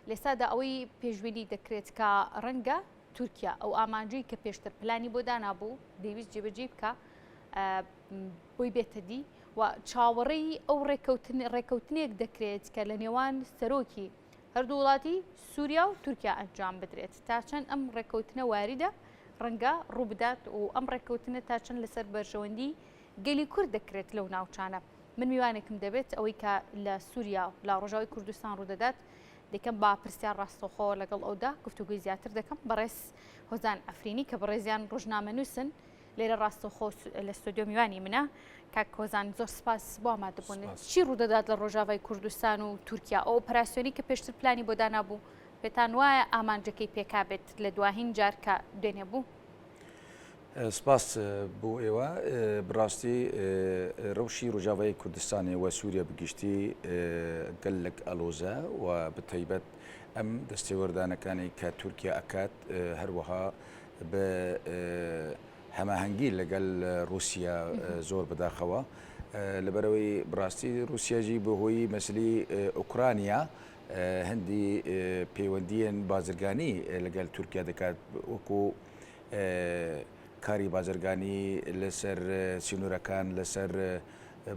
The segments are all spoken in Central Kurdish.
لێسادا ئەوەی پێشبینی دەکرێت کە ڕەنگە تورکیا ئەو ئامانجەی کە پێشتر پلانی بۆ دانابوو دەویست جێبەجێ بکە بۆی بێتە دی و چاوەڕێی ئەو ڕێکەوتنێک دەکرێت کە لە نێوان سەرۆکی هەردوو وڵاتی سووریا و تورکیا ئەنجام بدرێت تا چەند ئەم ڕێکەوتنە واریدە ڕەنگە ڕووبدات و ئەم ڕێکەوتنە تا چەند لەسەر بەرژەوەندی گەلی کورد دەکرێت لەو ناوچانە. من میوانێکم دەبێت ئەوەی کە لە سووریا و لە ڕۆژاوی کوردستان ڕوودەدات دەکەم با پرسیار ڕاستەوخۆ لەگەڵ ئەودا گفتوگوی زیاتر دەکەم بەڕێز هۆزان ئەفرینی کە بەڕێزیان ڕۆژنامەنووسن لێرە ڕاستەوخۆ لە ستۆدیۆ میوانی منە. کاک هۆزان زۆر سپاس بۆ ئامادەبوون. چی ڕوودەدات لە ڕۆژاوای کوردستان و تورکیا؟ ئەو ئۆپەراسیۆنی کە پێشتر پلانی بۆ دانابوو پێتان وایە ئامانجەکەی پێکابێت لە دواهین جار کە دوێنێ بوو؟ سپاس بۆ ئێوە. بڕاستی ڕەوشی ڕۆژاوای کوردستانی وە سووریا بگشتی گەلێک ئەلۆزە و بتەیبەت ئەم دەستێوەردانەکانی کە تورکیا ئەکات هەروەها بە هەماهەنگی لەگەڵ رووسیا زۆر بەداخەوە لەبەرەوەی بڕاستی رووسیاژی بەهۆی مەسلەی ئوکرانیا هەندی پەیوەندیان بازرگانی لەگەڵ تورکیا دەکات وەکو کاری بازرگانی لەسەر سینوورەکان لەسەر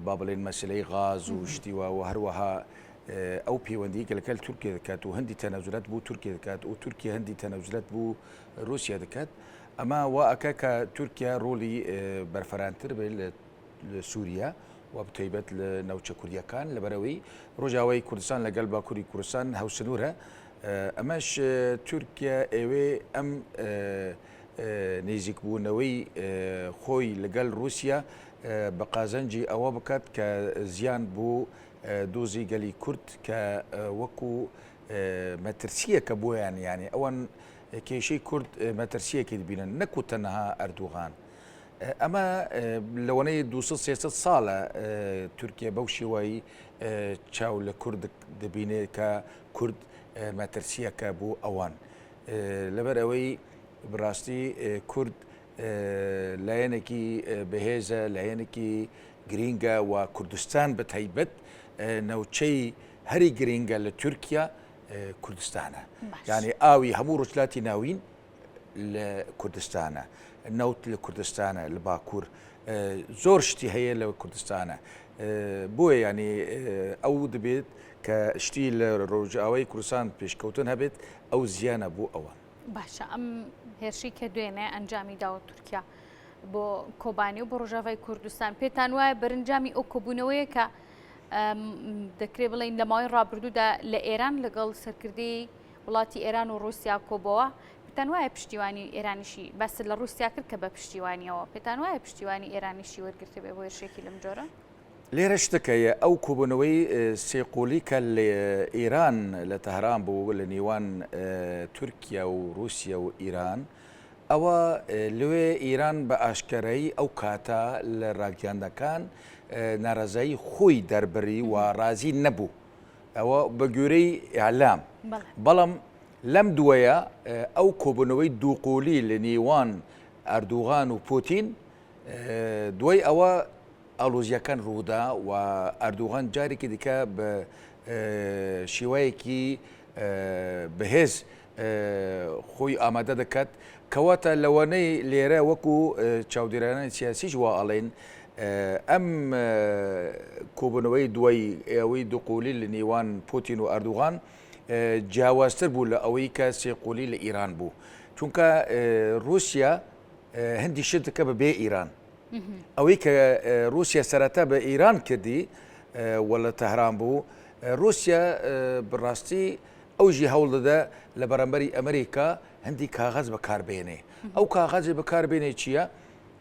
با بڵێن مەسلەی غاز و شتیوە و هەروەها ئەو پەیوەندی کە لەگەڵ تورکیا دەکات و هەندی تەنەزولات بوو تورکیا دەکات و تورکیا هەندی تەنەزولات بوو رووسیا دەکات. ئەمە وا ئەکە کە تورکیا ڕۆلی بەرفەرانتر بێت لە سووریا و بتەیبەت لە ناوچە کوردیەکان لەبەرەوەی ڕۆژاوای کوردستان لەگەڵ باکووری کوردستان هەوسنوورە. ئەمەش تورکیا ئێوێ ئەم نێزیکبوونەوەی خۆی لەگەڵ رووسیا بە قازەنجی ئەوە بکات کە زیان بوو دۆزی گەلی کورد کە وەکو مەترسیەکە بۆیان یانی ئەوان کێشەی کورد مەترسیەکی دبینن نەکو تەنەها ئەردوغان. ئەمە لەوەنەی 200-300 ساڵە تورکیا بەو شێوەی چاو لە کورد دەبینێت کە کورد مەترسیەکە بوو ئەوان. لەبەر ئەوەی بڕاستی کورد لایەنێکی بەهێزە لایەنێکی گرینگە و کوردستان بە تایبەت نەوچەی هەری گرینگە لە تورکیا کوردستانە. یعنی ئاوی هەموو ڕۆژلاتی ناوین لە کوردستانە، نەوت لە کوردستانە، لە باکوور زۆر شتی هەیە لە کوردستانە. بۆیە ینی ئەو دەبێت کە شتی لە ڕۆژاوای کوردستان پێشکەوتن هەبێت ئەو زیانە بوو ئەوە. باشە ئەم هێرشی کە دوێنێ ئەنجامی داوە تورکیا بۆ کۆبانی و بۆ ڕۆژاوای کوردستان پێتان وایە بەرەنجامی ئەو کۆبوونەوەیە کە دەکرێت بڵین لە ماوەی ڕابردوودا لە ئێران لەگەڵ سەرکردی وڵاتی ئێران و رووسیا کۆبەوە پێتان وایە پشتیوانی ئێرانیشی بەس لە رووسیا کرد کە بە پشتیوانیەوە پێتان وایە پشتیوانی ئێرانیشی وەرگرتە بێ بۆ هێرشێکی لەم جۆرە؟ لێرە شتەکەیە ئەو کۆبوونەوەی سێقۆلی کە لە ئێران لە تەهران بوو لە نێوان تورکیا و رووسیا و ئیران ئەوە لەوێ ئیران بە ئاشکەرەی ئەو کاتە لە ڕاگەاندەکان ناڕەزایی خۆی دەربڕی و ڕازی نەبوو ئەوە بە گوێرەی ئیعلام. بەڵام لەم دووەیە ئەو کۆبوونەوەی دووقۆلی لە نێوان ئەردوغان و پوتین دوای ئەوە ئالۆزیەکان ڕوودا و ئەردوغان جارێکی دیکە بە شێوەیەکی بەهێز خۆی ئامادە دەکات کەواتە لەوانەی لێرە وەکو چاودێرانانی سیاسیش وا ئەڵێن ئەم کۆبوونەوەی دوای ئەوەی دووقۆلی لە نێوان پوتین و ئەردوغان جیاوازتر بوو لە ئەوەی کە سێقۆلی لە ئیران بوو چونکە رووسیا هەندی شت دەکە بەبێ ئیران. ئەوەی کە رووسیا سەرەتا بە ئیران کردی وەلە تەهران بوو رووسیا بڕاستی ئەوژی هەوڵ دەدا لە بەرامبەری ئەمریکا هەندی کاغەز بەکاربێنێ. ئەو کاغەزی بەکاربێنێ چییە؟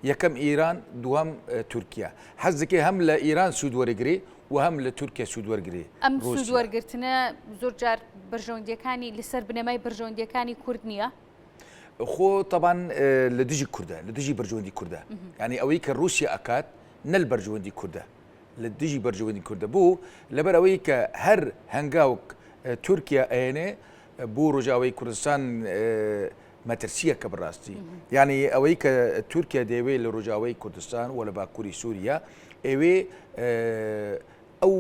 یەکەم ئیران دووەم تورکیا حەز دەکەی هەم لە ئیران سوود وەرگری و هەم لە تورکیا سوود وەرگری. ئەم سوود وەرگرتنە زۆر جار بەرژەوەندیەکانی لەسەر بنەمای بەرژەوەندیەکانی کورد نییە؟ خۆ طبعاً لە دژی کوردە لە دژی بەرژەوەندی کوردە ینی ئەوەی کە رووسیا ئەکات نەل بەرژەوەندی کوردە لە دژی بەرژەوەندی کوردە بوو لەبەر ئەوەی کە هەر هەنگاوک تورکیا ئەێنێ بۆ ڕۆژاوای کوردستان مەترسیەکە بڕاستی یعنی ئەوەی کە تورکیا دەیەوێت لە ڕۆژاوای کوردستان و لە باکووری سووریا ئەوێ ئەو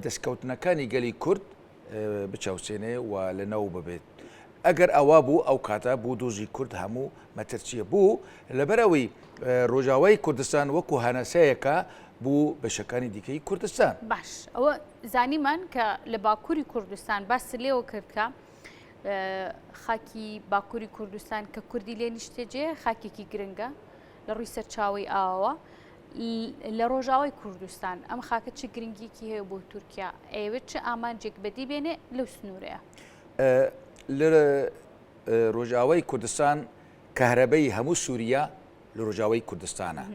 دەستکەوتنەکانی گەلی کورد بچەوسێنێ و لەنەو ببێت ئەگەر ئەوا بوو ئەو کاتە بوو دۆزی کورد هەموو مەترسیە بوو لەبەرەوەی ڕۆژاوای کوردستان وەکو هەنەسەیەکە بوو بەشەکانی دیکەی کوردستان باش ئەوە زانیمان کە لە باکووری کوردستان باس لێەوە کردکە خاکی باکووری کوردستان کە کوردی لێ نیشتێجێ خاکێکی گرنگە لە ڕووی سەرچاوی ئاوە لە ڕۆژاوای کوردستان ئەم خاکە چ گرنگیکی هەیە بۆ تورکیا ئێوە چه ئامانجێک بەدی بێنێ لەو سنوورەیە لە ڕۆژاوای کوردستان کەهرەبەی هەموو سووریا لە ڕۆژاوای کوردستانە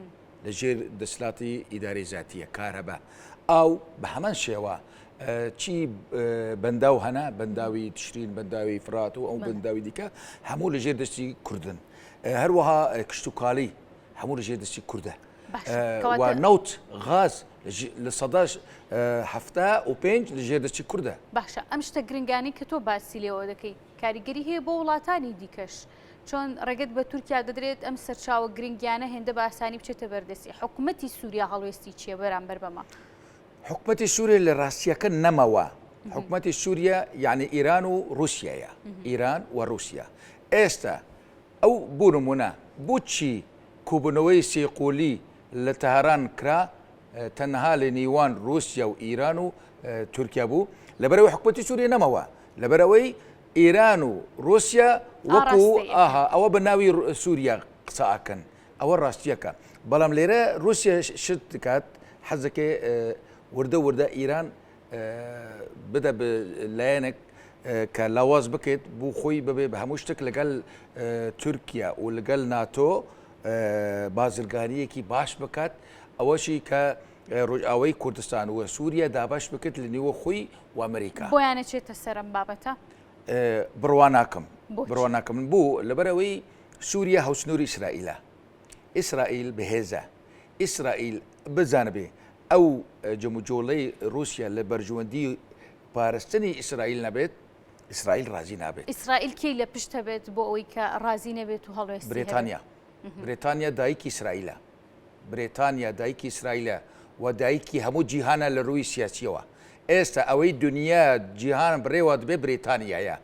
لەژێر دەسەڵاتی ئیدارەی زاتیە کارەبە ئاو بە هەمان شێوە چی بەنداو هەنا بەنداوی تشرین بەنداوی فرات و ئەو بەنداوی دیکە هەموو لەژێر دەستی کوردن هەروەها کشتتوکاڵی هەموو لەژێر دەستی کووردە نەوت غاز لە سەداش هەفتا و پێنج لەژێر دەستی کووردە باشە ئەم شتە گرنگانی کە تۆ باسی لێەوە دەکەی کاریگەری هەیە بۆ وڵاتانی دیکەش چۆن ڕێگەت بە تورکیا دەدرێت ئەم سەرچاوە گرنگیانە هێندە بە ئاسانی بچێتە بەردەستی حکوومەتی سووریا هەڵوێستی چیە بەرامبەر بەمە حکوومەتی سووریا لە ڕاستیەکە نەمەوە حکوومەتی سووریا یعنی ئیران و رووسایە ئیران و رووسیا ئێستا ئەو بوو نمونە بۆچی کوبنەوەی سێقۆلی لە تەهران کرا تەنها لە نێوان رووسیا و ئیران و تورکیا بوو لەبەرەوەی حکوومەتی سووریا نەمەوە لەبەرەوەی ئیران و رووسیا وەکو ئەوە بە ناوی سووریا قسەکەن ئەوە ڕاستیەکە بەڵام لێرە رووسیا شت دکات حەزەکەی وردە وردە ئیران بدە لایەنێک کە لاواز بکەیت بوو خۆی ببێ بە هەموو شتێک لەگەڵ تورکیا و لەگەڵ ناتۆ بازرگانیەکی باش بکات ئەوەشی کە ڕۆژئاوای کوردستان و سووریا دابش بکرد لە نێوە خۆی و ئەمریکا بۆیانە چێتە سەرم بابەتە بڕواناکەم بوو لەبەرەوەی سووریا هەوسنووری ئیسرائیلە ئیسرائیل بەهێزە ئیسرائیل بزانە بێ ئەو جەموجۆڵەی رووسیا لە بەرژوەندی پاراستنی ئیسرائیل نەبێت ئیسرائیل ڕازی نابێت ئیسرائیل کەی لە پشتە بێت بۆ ئەوەی کە ڕازی نەبێت و هەڵوێستی برێتانیا دایکی ئیسرائیلە برێتانیا دایکی ئیسرائیلە و دایکی هەموو جیهانە لە ڕووی سیاسیەوە ئێستا ئەوەی دنیا جیهان بڕێوە دەبێ برێتانیایە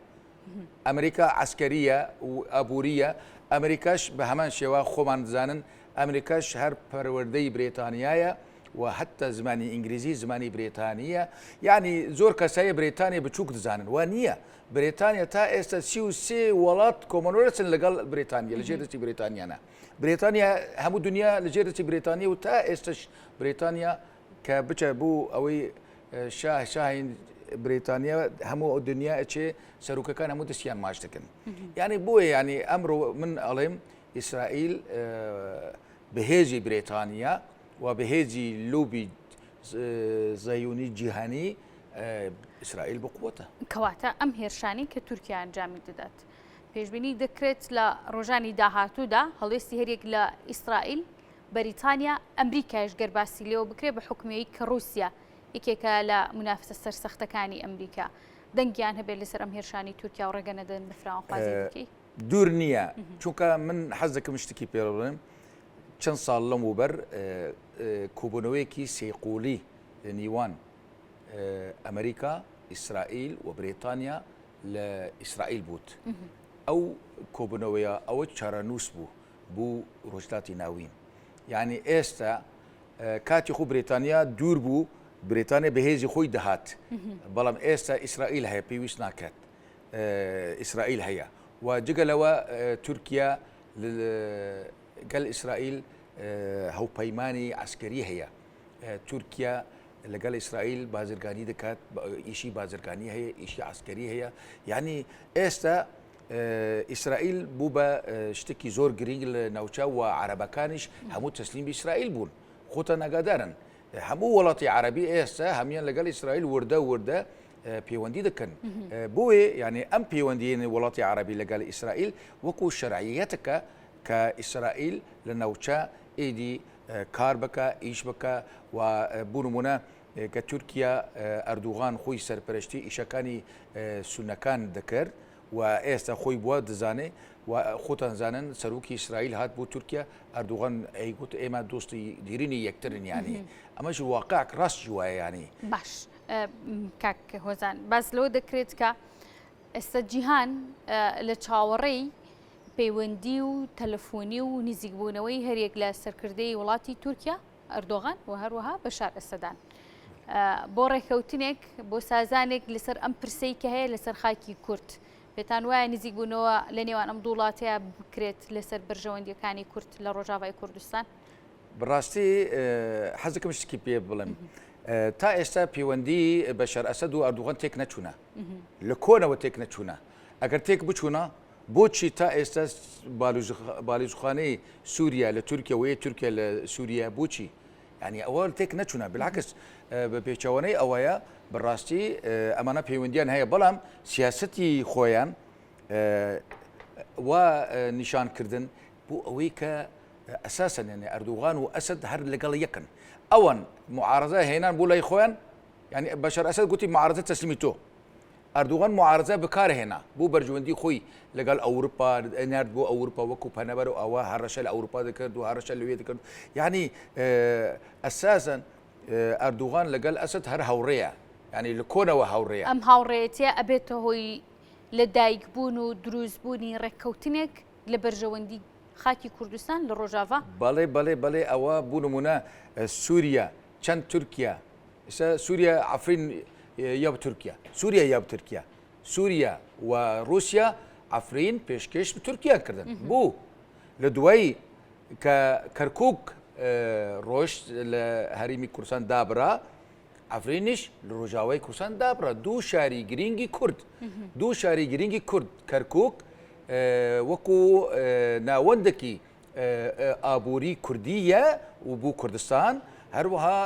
ئەمریکا عسکەریە و ئابوووریە ئەمریکاش بە هەمان شێوە خۆمان دەزانن ئەمریکاش هەر پەروەردەی برێتانیایە و حتى زمانی ئینگلیزی زمانی برێتانیە یعنی زۆر کەسایە برێتانیا بچووک دەزانن و نییە برێتانیا تا ئێستا 33 وڵات کۆمەنۆرەسن لەگەڵ برێتانیا لەژێر دەستی برێتانیانە برێتانیا هەموو دنیا لەژێر دەستی برێتانیا و تا ئێستش برێتانیا کە بچە بوو ئەوەی شاهین برێتانیا هەموو دنیا ئەچێ سەرۆکەکان هەموو دەستیان ماچ دەکەن یعنی بۆیە ینی ئەمڕۆ من ئەڵێم ئیسرائیل بەهێزی برێتانیا و بەهێزی لوبی زەیونی جیهانی ئیسرائیل بقوتە کەواتە ئەم هێرشانی کە تورکیا ئەنجامی دەدات پێشبینی دەکرێت لە ڕۆژانی داهاتوودا هەڵوێستی هەرێک لە ئیسرائیل بەریتانیا ئەمریکایش گەرباسی لێەوە بکرێت بە حکومەوەی کە رووسیا یەکێکە لە منافسە سەرسەختەکانی ئەمریکا دەنگیان هەبێت لەسەر ئەم هێرشانی تورکیا و ڕێگە نەدەن بە فراوانخوازی بکەی دوور نییە چونکە من حەز دەکەم شتێکی پێ بڵێم چەند ساڵ لەموبەر کۆبوونەوەیەکی سێقۆلی لە نیوان ئەمریکا ئیسرائیل و برێتانیا لە ئیسرائیل بوت ئەو کۆبوونەوەیە ئەوە چارەنووس بوو ڕۆژلاتی ناوین یعنی ئێستا کاتی خۆ برێتانیا دوور بوو برێتانیا بەهێزی خۆی دەهات بەڵام ئێستا ئیسرائیل هەیە پێویست ناکات ئیسرائیل هەیە و جگەلەوە تورکیا گەل ئیسرائیل هەوپەیمانی عسکەری هەیە تورکیا لەگەڵ ئیسرائیل بازرگانی دەکات ئیشی بازرگانی هەیە ئیشی عسکەری هەیە یعنی ئێستا ئیسرائیل بوو بە شتێکی زۆر گرنگ لە ناوچە و عەرەبەکانیش هەموو تەسلیمی ئیسرائیل بوون خۆتە نەگادارن هەموو وڵاتی عەرەبی ئێستا هەمیان لەگەڵ ئیسرائیل وردە پەیوەندی دەکەن بۆیە یعنی ئەم پەیوەندیە وڵاتی عەرەبی لەگەڵ ئیسرائیل وەکو شەرعیەتەکە کە ئیسرائیل لە ناوچە ئیدی کار بکە ئیش بکە و بوو نمونە کە تورکیا ئەردوغان خۆی سەرپەرشتی ئیشەکانی سونەکان دەکرد و ئێستا خۆی بووە دەزانێ و خۆتان زانن سەرۆکی ئیسرائیل هات بۆ تورکیا ئەردوغان ئەیگوت ئێمە دۆستی دیرینی یەکترن ینی ئەمەش واقعک ڕاست وایە ینی باش کاک هۆزان باس لەوە دەکرێت کە ئێستا جیهان لە چاوەڕێی پەیوەندی و تەلەفۆنی و نزیکبوونەوەی هەرێک لە سەرکردەی وڵاتی تورکیا ئەردۆغان و هەروەها بەشار ئەسەدان بۆ ڕێکەوتنێک بۆ سازانێک لەسەر ئەم پرسەی کە هەیە لەسەر خاکی کورد پێتان وایە نزیکبوونەوە لە نێوان ئەم دوو وڵاتەیە بکرێت لەسەر بەرژەوەندیەکانی کورد لە ڕۆژاوای کوردستان بڕاستی حەزەکەم شتێکی پێ بڵێم تا ئێستا پەیوەندی بەشار ئەسەد و ئەردوغان تێک نەچوونە لە کۆنەوە تێک نەچوونە ئەگەر تێک بچوونە بۆچی تا ئێستا بالیزخانەی سووریا لە تورکیا وەیە تورکیا لە سووریا بۆچی ینی ئەوە تێک نەچوونە بالعکس بە پێچەوانەی ئەوەیە بەڕاستی ئەمانە پەیوەندیان هەیە بەڵام سیاسەتی خۆیان وا نیشانکردن بۆ ئەوەی کە ئەساسەن یعنی ئەردوغان و ئەسد هەر لەگەڵ یەکن ئەوەن معارەزە هێنان بۆ لای خۆیان ینی بەشار ئەسد گوتی معارەزە تەسلیمی تۆ ئەردوغان معارەزە بەکارهێنا بۆ بەرژەوەندی خۆی لەگەڵ ئەوروپا نرد بۆ ئەوروپا وەکو پەنەبەر و ئەوە هەڕەشە لە ئەوروپا دەکرد و هەڕەشە لەوێ دەکرد یعنی ئەساسەن ئەردوغان لەگەڵ ئەسد هەر هەوڕەیە ینی لە کۆنەوە هەوڕەیە ئەم هاوڕێتیە ئەبێتە هۆی لە دایکبوون و دروستبوونی ڕێککەوتنێک لە بەرژەوەندی خاکی کوردستان لە ڕۆژاوا بەڵێ بەڵێ بەڵێ ئەوە بوو نمونە سووریا چەند تورکیا ئێستا سووریا عەفرین یا تورکیا سووریا یا تورکیا سووریا و رووسیا عەفرین پێشکەش بە تورکیا کردن بوو لە دوایی کە کەرکووک ڕۆشت لە هەریمی کوردستان دابرا عەفرینیش لە ڕۆژاوای کوردستان دابرا دوو شاری گرنگی کورد دوو شاری گرنگی کورد کەرکووک وەکو ناوەندێکی ئابووری کوردیە و بوو کوردستان هەروەها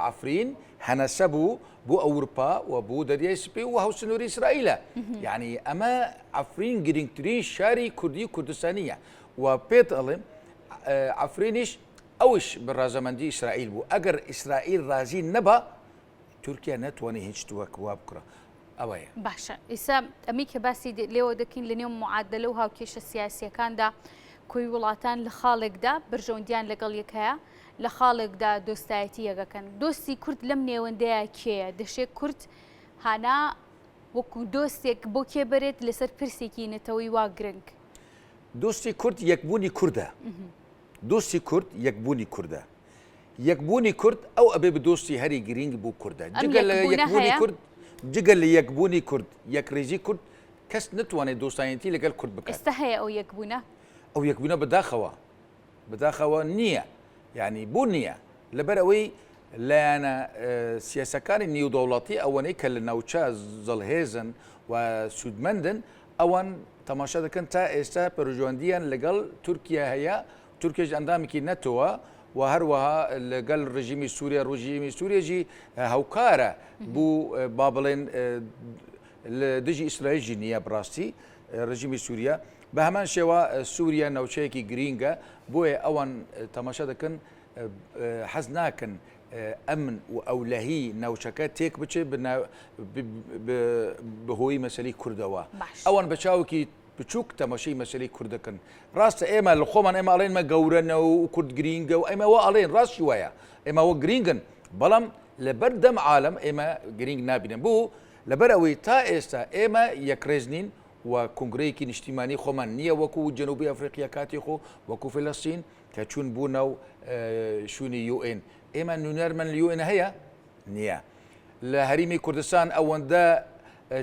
عەفرین هەنەسە بوو بۆ ئەوروپا و بوو دەریای سپی و هەوسنووری ئیسرائیلە یعنی ئەمە عەفرین گرنگترین شاری کوردی کوردستانیە و پێت ئەڵێم عەفرینیش ئەوش بە ڕازەمەندی ئیسرائیل بوو ئەگەر ئیسرائیل رازی نەبا تورکیا ناتوانێت هیچ شتێک وا بکڕە ئەوەیە باشە ئێستا ئەمی کە باسی لێوە دەکەین لە نێو معادلە و هاوکێشە سیاسیەکاندا کۆی وڵاتان لە خاڵێکدا بەرژەوەندیان لەگەڵ یەکەیە لە خاڵێکدا دۆستایەتی یەکەکەن دۆستی کورد لەم نێوەندەیە کێیە دەشێت کورد هانا وەکو دۆستێک بۆ کێ بەرێت لەسەر پرسێکی نەتەوەی وا گرنگ دۆستی کورد یەکبوونی کووردە دۆستی کورد یەکبوونی کووردە یەکبوونی کورد ئەو ئەبێ بە دۆستی هەری گرنگ بوو کووردە جگە لە یەکبوونی کورد جگە لە یەکبوونی کورد یەکڕێژی کورد کەس نتوانێت دۆستایەتی لەگەڵ کورد بکات ئێستا هەیە ئەو یەکبوونە ئەو یەکبوونە بەداخەوە نییە یعنی بوو نییە لەبەر ئەوەی لایەنە سیاسەکانی نێودەوڵەتی ئەوەنەی کە لە ناوچە زەڵهێزن و سوودمەندن ئەوان تەماشا دەکەن تا ئێستا پەروژەوەندیان لەگەڵ تورکیا هەیە تورکیش ئەندامێکی نەتەوە و هەروەها لەگەڵ ڕژیمی سووریا ڕژیمی سووریەژی هەوکارە بوو با بڵێن لە دژی ئیسرائیلژی نییە بڕاستی ڕژیمی سووریا بە هەمان شێوە سووریا ناوچەیەکی گرینگە بۆیە ئەوان تەماشا دەکەن حەز ناکەن ئەمن و ئەولەهی ناوچەکە تێک بچێت بەهۆی مەسەلەی کوردەوە ئەوان بە چاوکی بچووک تەماشای مەسەلەی کورد دەکەن ڕاستە ئێمە لە خۆمان ئێمە ئەڵێن مە گەورەنەوە و کورد گرینگە و ئێمەوە ئەڵێن ڕاستی وایە ئێمەوە گرینگن بەڵام لەبەر دەم عالم ئێمە گرنگ نابینن بوو لەبەر ئەوەی تا ئێستا ئێمە یەکڕێز نین و کنگرەیەکی نیشتیمانی خۆمان نییە وەکو جەنوبی ئەفریقیا کاتی خۆ وەکو فلەستین کە چوون بوو ناو شوونی UN ئێمە نونەرمان لە UN هەیە نییە لە هەریمی کوردستان ئەوەندە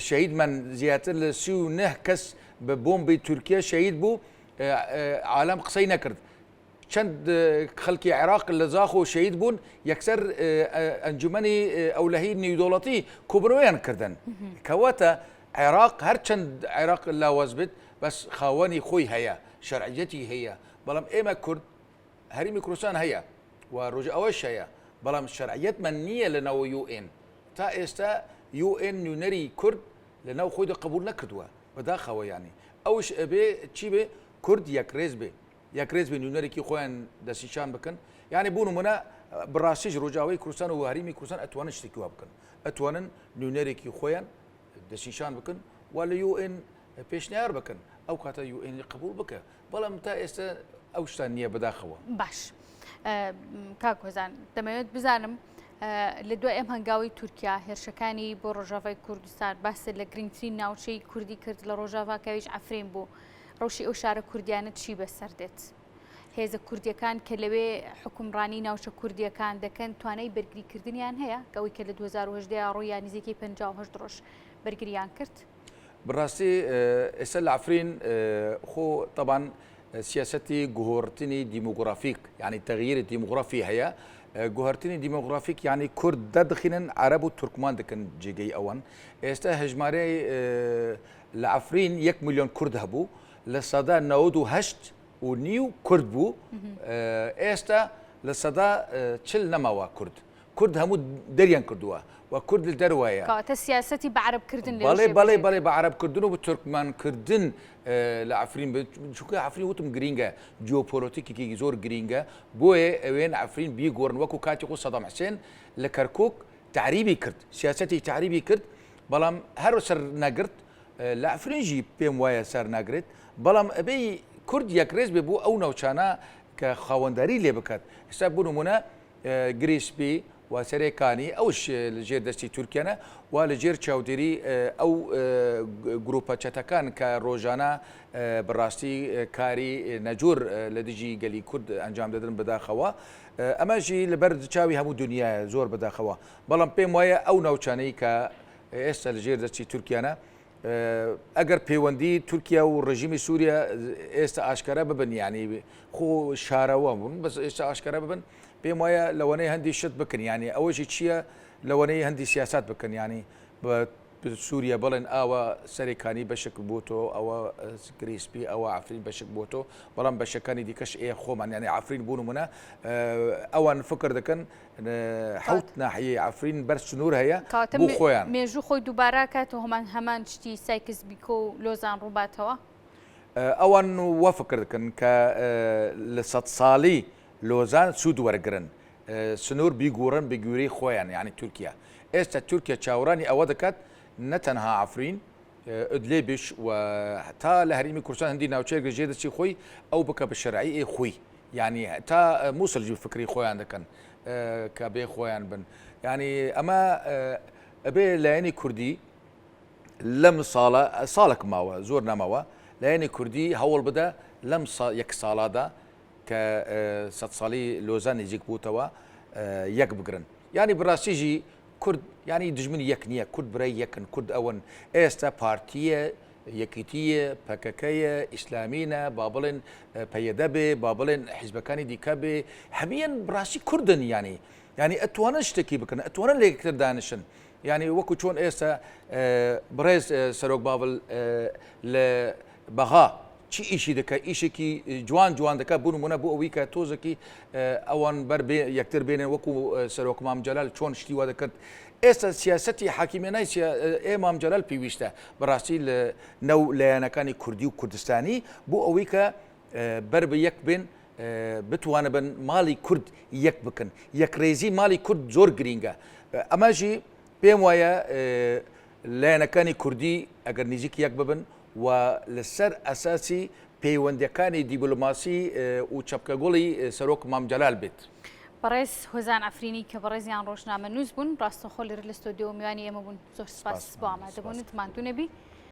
شەهیدمان زیاتر لە 39 کەس بە بۆمبی تورکیا شەهید بوو عالم قسەی نەکرد چەند خەڵکی عێراق لە زاخۆ شەهید بوون یەکسەر ئەنجومەنی ئەولەهی نێودەوڵەتی کۆبنەوەیان کردن کەواتە عێراق هەرچەند عێراق لاواز بێت بەس خاوەنی خۆی هەیە شەرعیەتی هەیە بەڵام ئێمە کورد هەریمی کوردستان هەیە و ڕۆژ ئەوەش هەیە بەڵام شەرعیەتمان نییە لە ناو UN تا ئێستا UN نوێنەری کورد لە ناو خۆیدا قبول نەکردووە بەداخەوە ینی ئەوش ئەبێ چی بێ کورد یەکڕێز بێ یەکڕێز بێ نوێنەرێکی خۆیان دەستیشان بکەن یعنی بوو نمونە بڕاستیش ڕۆژاوای کوردستان و هەریمی کوردستان ئەتوانن شتێکی وا بکەن ئەتوانن نوێنەرێکی خۆیان دەستیشان بکەن و لە UN پێشنیار بکەن ئەو کاتە UN قبول بکە بەڵام تا ئێستا ئەو شتان نییە بەداخەوە باش کاک هۆزان دەمەوێت بزانم لە دوای ئەم هەنگاوی تورکیا هێرشەکانی بۆ ڕۆژاوای کوردستان باسە لە گرنگترین ناوچەی کوردی کرد لە ڕۆژاواکەویش ئەفرین بوو ڕەوشی ئەو شارە کوردیانە چی بەسەر دێت هێزە کوردیەکان کە لەوێ حکومڕانی ناوچە کوردیەکان دەکەن توانای بەرگریکردنیان هەیە گەوەی کە لە 2010 ڕوویان نزیکەی 58 ڕۆژ بەرگریان کرد بالڕاستی ئێستا لە عفرین خۆ طبعا سیاسەتی گوهۆرتنی دیموگرافیک یعنی تغییری دیموگرافی هەیە گوهرتنی دیموگرافیک یعنی کورد دەدخینن عرب و تورکمان دەکەن جێگەی ئەوەن ئێستا هەژمارەی لە عفرین 1 ملیۆن کورد هەبوو لە سەدا 98 و نیو کورد بوو ئێستا لە سەدا 40 نەماوە کورد هەموو دەریان کردووە و کورد لە دەروایە کاتە سیاسەتی بە عربکردن بەڵێ بە عربکردن و بە تورکمانکردن لە عفرین چونکە عفرین وتم گرینگە جیۆپۆلیتیکێکی زۆر گرینگە بۆیە ئەوێن عفرین بیگۆڕن وەکو کاتی خۆ سەدام حوسێن لە کەرکوک تعریبی کرد سیاسەتی تعریبی کرد بەڵام هەر سەر نەگرت لە عفرینژی پێم وایە سەر ناگرێت بەڵام ئەبێی کورد یەکڕێز بێ بوو ئەو ناوچانە کە خاوەنداری لێ بکات ئێستا بوو نمونە گریسپی و سەرێکانی ئەوش لەژێر دەستی تورکیانە و لەژێر چاودێری ئەو گروپە چەتەکان کە ڕۆژانە بەڕاستی کاری نەجور لە دژی گەلی کورد ئەنجام دەدرن بەداخەوە ئەمەژی لەبەر چاوی هەموو دنیاە زۆر بەداخەوە بەڵام پێم وایە ئەو ناوچانەی کە ئێستا لەژێر دەستی تورکیانە ئەگەر پەیوەندی تورکیا و ڕژیمی سووریا ئێستا ئاشکارا ببن ینی خۆ شارەوە بوون بەس ئێستا ئاشکارا ببن پێم وایە لەوەنەی هەندی شت بکەن ینی ئەوەشی چییە لەوەنەی هەندی سیاست بکەن ینی بە سووریا بڵێن ئاوە سەرێکانی بەشک بۆ تۆ ئەوە گریسپی ئەوە عفرین بەشک بۆ تۆ بەڵام بەشەکانی دیکەش خۆمان ینی عفرین بوون منە ئەوان فکر دەکەن حوت ناحیە عفرین بەر سنوور هەیە بۆ خۆیان مێژوو خۆی دووبارە کاتەوە هەمان شتی سایکس بیکۆ و لۆزان ڕووباتەوە ئەوان وە فکر دەکەن کە لە 100 ساڵی لۆزان سوود وەرگرن سنوور بیگۆڕن بگوێرەی خۆیان یعنی تورکیا ئێستا تورکیا چاوەڕانی ئەوە دەکات نەتەنها عفرین ئەدلێبش و تا لە هەرمی کوردستان هەندی ناوچەیەک لەژێر دەستی خۆی ئەو بکە بە شەرعی خۆی یعنی تا مووسڵجی فکری خۆیان دەکەن کە بێ خۆیان بن ینی ئەمە ئەبێ لایەنی کوردی لەم ساڵێک ماوە زۆر نەماوە لایەنی کوردی هەوڵ بدە لەم یەک ساڵادا کە 100 ساڵی لۆزان نزیک بووتەوە یەک بگرن ینی بڕاستیژی کورد ینی دژمنی یەک نییە کورد برای یەکن کورد ئەوەن ئێستا پارتیە یەکیتیە پەکەکەیە ئیسلامینە با بڵێن پەیەدە بێ با بڵێن حیزبەکانی دیکە بێ هەمیان بڕاستی کوردن ینی ئەتوانن شتێکی بکەن ئەتوانن لە یەکتر دانیشن ینی وەکو چۆن ئێستا بڕێز سەرۆک بابڵ لە بەغا چی ئیشی دەکە ئیشێکی جوان دەکە بوون منە بۆ ئەوەی کە تۆزێکی ئەوان بەر یەکتر بێنێن وەکو سەرۆک مام جەلال چۆن شتی وا دەکرد ئێستا سیاسەتی حاکیمێنای مام جەلال پێویستە بەڕاستی لە نەو لایەنەکانی کوردی و کوردستانی بۆ ئەوەی کە بەر بە یەک بێن بتوانە بن ماڵی کورد یەک بکەن یەکڕێزی ماڵی کورد زۆر گرینگە ئەمەژی پێم وایە لایەنەکانی کوردی ئەگەر نزیک یەک ببن و لەسەر ئەساسی پەیوەندیەکانی دیبلۆماسی و چەپکەگوڵی سەرۆک مام جەلال بێت بەڕێز هۆزان ئەفرینی کە بەڕێزیان ڕۆژنامە نووس بوون ڕاستەخۆ لێرە لە ستۆدیۆ میوانی ئێمە بوون زۆر سپاس بۆ ئامادەبوونت ماندوو نەبی